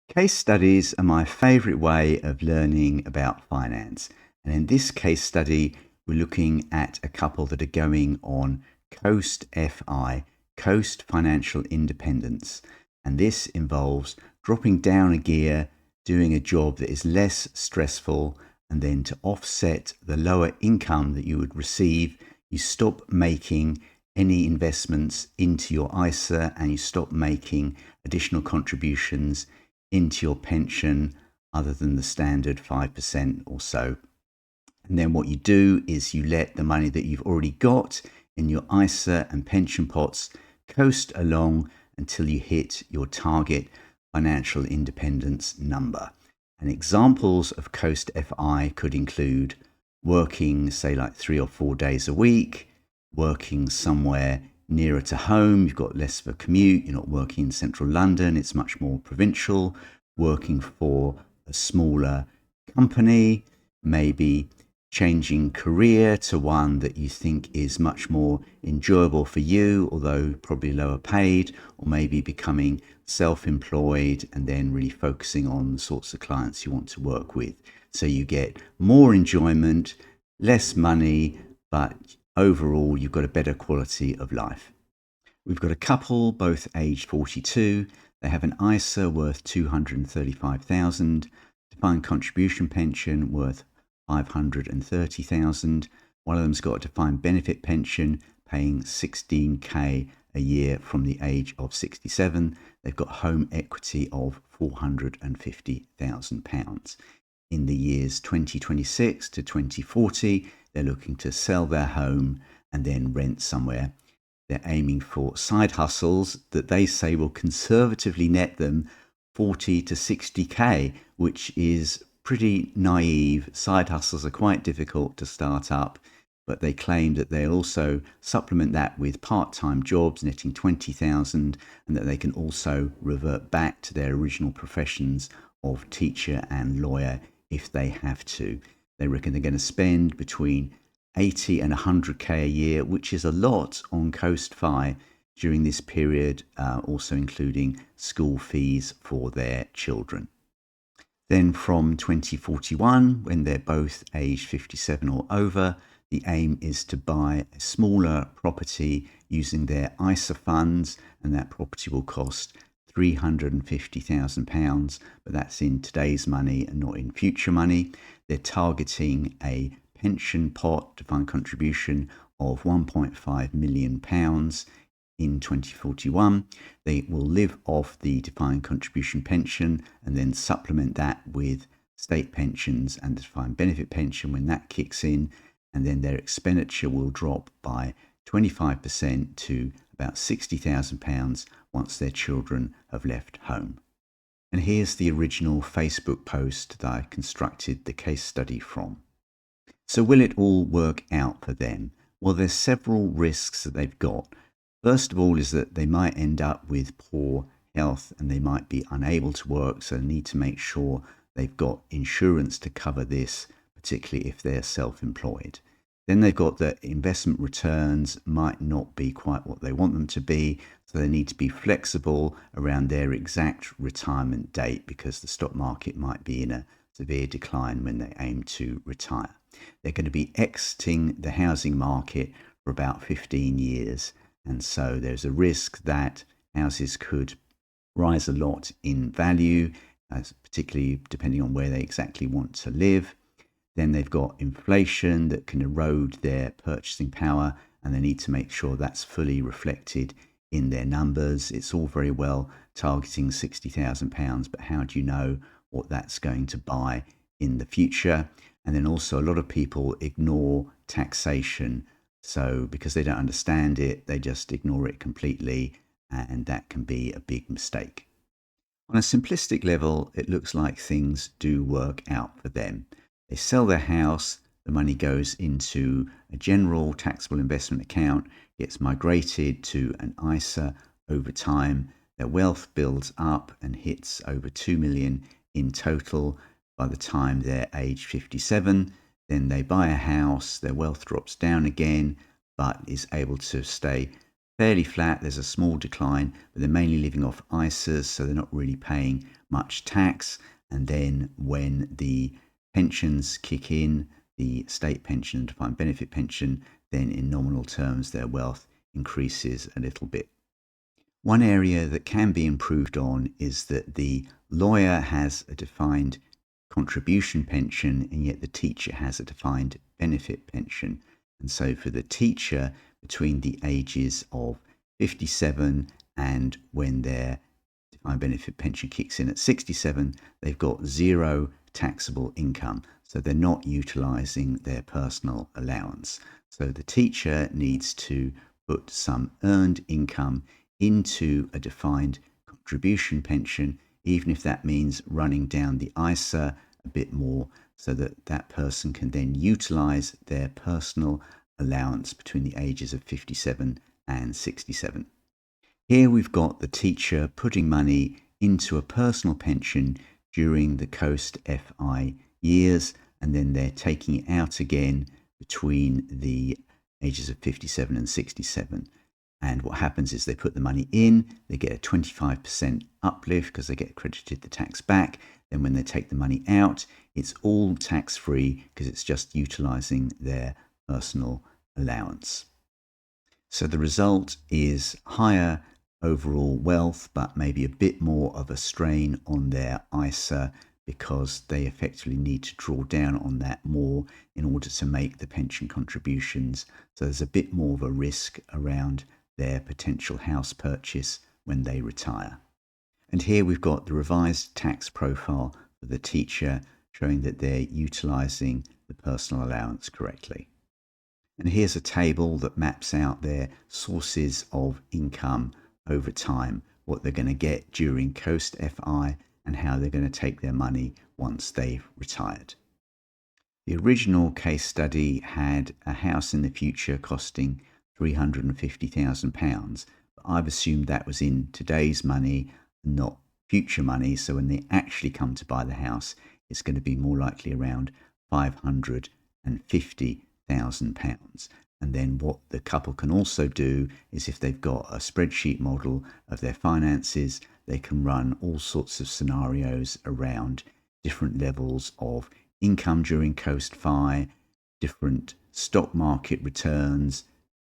Case studies are my favorite way of learning about finance. And in this case study, we're looking at a couple that are going on Coast FI, Coast Financial Independence. And this involves dropping down a gear, doing a job that is less stressful, and then to offset the lower income that you would receive, you stop making any investments into your ISA and you stop making additional contributions into your pension other than the standard 5% or so. And then what you do is you let the money that you've already got in your ISA and pension pots coast along until you hit your target financial independence number. And examples of Coast FI could include working, say, like 3 or 4 days a week, working somewhere nearer to home, you've got less of a commute, you're not working in central London, it's much more provincial, working for a smaller company, maybe changing career to one that you think is much more enjoyable for you, although probably lower paid, or maybe becoming self-employed and then really focusing on the sorts of clients you want to work with. So you get more enjoyment, less money, but overall you've got a better quality of life. We've got a couple, both aged 42. They have an ISA worth 235,000, defined contribution pension worth 530,000. One of them's got a defined benefit pension paying 16k a year from the age of 67. They've got home equity of £450,000. In the years 2026 to 2040, they're looking to sell their home and then rent somewhere. They're aiming for side hustles that they say will conservatively net them 40 to 60k, which is pretty naive. Side hustles are quite difficult to start up, but they claim that they'll also supplement that with part-time jobs netting 20,000 and that they can also revert back to their original professions of teacher and lawyer if they have to. They reckon they're going to spend between 80 and 100k a year, which is a lot on Coast FI during this period, also including school fees for their children. Then from 2041, when they're both aged 57 or over, the aim is to buy a smaller property using their ISA funds, and that property will cost £350,000, but that's in today's money and not in future money. They're targeting a pension pot defined contribution of £1.5 million in 2041. They will live off the defined contribution pension and then supplement that with state pensions and the defined benefit pension when that kicks in, and then their expenditure will drop by 25% to about £60,000 once their children have left home. And here's the original Facebook post that I constructed the case study from. So will it all work out for them? Well, there's several risks that they've got. First of all is that they might end up with poor health and they might be unable to work, so they need to make sure they've got insurance to cover this, particularly if they're self-employed. Then they've got that investment returns might not be quite what they want them to be, so they need to be flexible around their exact retirement date because the stock market might be in a severe decline when they aim to retire. They're going to be exiting the housing market for about 15 years, and so there's a risk that houses could rise a lot in value, particularly depending on where they exactly want to live. Then they've got inflation that can erode their purchasing power, and they need to make sure that's fully reflected in their numbers. It's all very well targeting £60,000, but how do you know what that's going to buy in the future? And then also a lot of people ignore taxation. So because they don't understand it, they just ignore it completely, and that can be a big mistake. On a simplistic level, it looks like things do work out for them. They sell their house, the money goes into a general taxable investment account, gets migrated to an ISA over time. Their wealth builds up and hits over 2 million in total by the time they're age 57. Then they buy a house, their wealth drops down again, but is able to stay fairly flat. There's a small decline, but they're mainly living off ISAs, so they're not really paying much tax. And then when the pensions kick in, the state pension and defined benefit pension, then in nominal terms, their wealth increases a little bit. One area that can be improved on is that the lawyer has a defined contribution pension, and yet the teacher has a defined benefit pension. And so for the teacher, between the ages of 57 and when their defined benefit pension kicks in at 67, they've got zero taxable income. So they're not utilizing their personal allowance. So the teacher needs to put some earned income into a defined contribution pension, even if that means running down the ISA a bit more, so that that person can then utilize their personal allowance between the ages of 57 and 67. Here we've got the teacher putting money into a personal pension during the Coast FI years, and then they're taking it out again between the ages of 57 and 67. And what happens is they put the money in, they get a 25% uplift because they get credited the tax back. Then when they take the money out, it's all tax-free because it's just utilizing their personal allowance. So the result is higher overall wealth, but maybe a bit more of a strain on their ISA because they effectively need to draw down on that more in order to make the pension contributions. So there's a bit more of a risk around their potential house purchase when they retire. And here we've got the revised tax profile for the teacher, showing that they're utilizing the personal allowance correctly. And here's a table that maps out their sources of income over time, what they're going to get during Coast FI and how they're going to take their money once they've retired. The original case study had a house in the future costing £350,000, but I've assumed that was in today's money, not future money. So when they actually come to buy the house, it's going to be more likely around £550,000. And then what the couple can also do is, if they've got a spreadsheet model of their finances, they can run all sorts of scenarios around different levels of income during Coast FI, different stock market returns,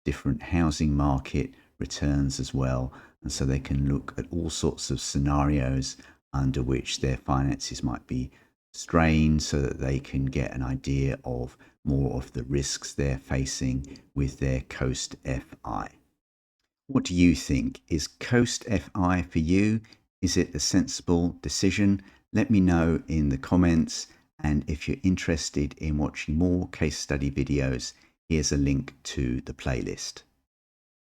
different housing market returns as well. And so they can look at all sorts of scenarios under which their finances might be strained, so that they can get an idea of more of the risks they're facing with their Coast FI. What do you think? Is Coast FI for you? Is it a sensible decision? Let me know in the comments. And if you're interested in watching more case study videos, here's a link to the playlist.